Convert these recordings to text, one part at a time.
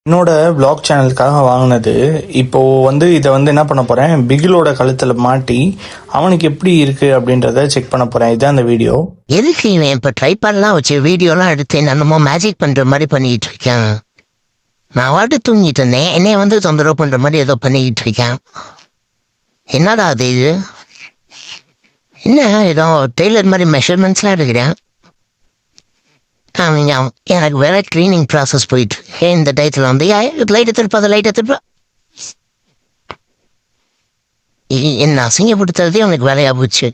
என்னோட விளாக் சேனலுக்காக வாங்கினது. இப்போ இதை என்ன பண்ண போறேன், பிகிலோட கழுத்துல மாட்டி அவனுக்கு எப்படி இருக்கு அப்படின்றத செக் பண்ண போறேன். இதுதான் அந்த வீடியோ. எதுக்கு இவன் இப்ப ட்ரைபாட்லாம் வச்சு வீடியோலாம் எடுத்து என்னமோ மேஜிக் பண்ற மாதிரி பண்ணிட்டு இருக்கேன். நான் வாட்டு தூங்கிட்டு இருந்தேன், என்னைய தொந்தரவு பண்ற மாதிரி ஏதோ பண்ணிக்கிட்டு இருக்கேன். என்னடா அது இது? என்ன ஏதோ டெய்லர் மாதிரி மெஷர்மெண்ட்ஸ்லாம் எடுக்கிறேன். எனக்கு வேற க்ளீனிங் ப்ராசஸ் போயிட்டு இந்த டயத்தில் லைட்டை திருப்ப என்ன அசிங்கப்படுத்துறதே உனக்கு வேலையா போச்சு.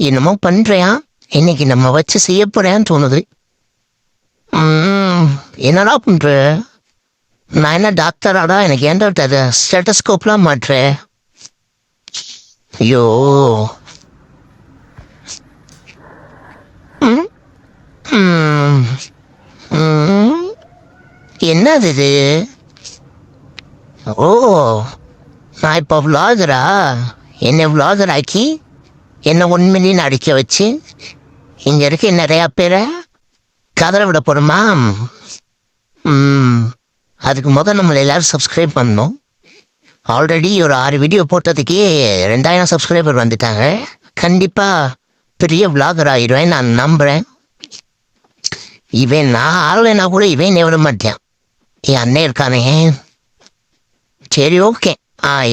என்னமோ பண்றியா, இன்னைக்கு நம்ம வச்சு செய்ய போறேன்னு தோணுது. என்னடா பண்ற? நான் என்ன டாக்டராடா? எனக்கு ஏன்டா ஸ்டெட்டஸ்கோப்லாம் மாட்டுறேன். ஐயோ, என்னது இது? ஓ, நான் இப்போ விளாகரா? என்ன விளாகர் ஆக்கி என்ன 1 மில்லியன் அடிக்க வச்சு இங்க இருக்க நிறையா பேரை கதற விட போறோமா? அதுக்கு நம்மளை எல்லாரும் சப்ஸ்கிரைப் பண்ணணும். ஆல்ரெடி ஒரு 6 வீடியோ போட்டதுக்கே 2000 சப்ஸ்கிரைபர் வந்துட்டாங்க. கண்டிப்பா பெரிய விளாகர் ஆயிடுவேன் நான் நம்புறேன். இவன் நான் ஆளலைன்னா கூட இவன் விட மாட்டேன். என் அண்ணன் இருக்கானே, சரி ஓகே,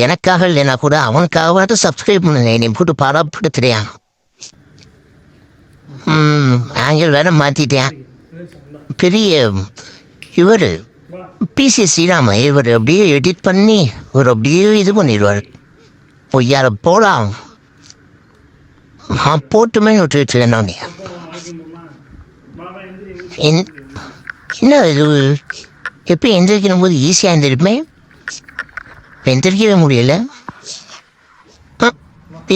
எனக்காக இல்லைன்னா கூட அவனுக்காக சப்ஸ்கிரைப் பண்ணுங்க. நீ போட்டு பாராப்படுத்துறியா? ஆங்கிள் வேற மாத்திட்டேன். பெரிய இவர் பிசி ஸ்ரீராம இவர் அப்படியே எடிட் பண்ணி ஒரு அப்படியே இது பண்ணிடுவார். பொய்யார போலாம் போட்டுமே விட்டுட்டு நான் என்ன இது? எப்போ எந்திரிக்கணும் போது ஈஸியாக எழுந்திருப்பே, எந்திரிக்கவே முடியல.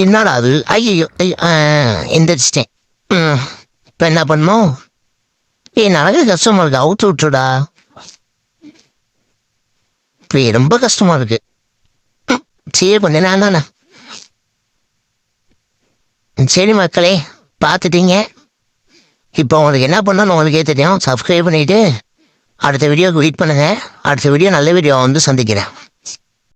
என்னடா அது? ஐயோ, எந்திரிச்சிட்டேன். இப்போ என்ன பண்ணோம்? நடக்க கஷ்டமா இருக்கு, அவுத்து விட்டுடா. இப்போ ரொம்ப கஷ்டமா இருக்கு. சரி கொஞ்ச நேரம் தானே. சரி மக்களே, பார்த்துட்டீங்க. இப்போ உங்களுக்கு என்ன பண்ணணும் உங்களுக்கே தெரியும். சப்ஸ்கிரைப் பண்ணிவிட்டு அடுத்த வீடியோக்கு வெயிட் பண்ணுங்கள். அடுத்த வீடியோ நல்ல வீடியோ சந்திக்கிறேன்.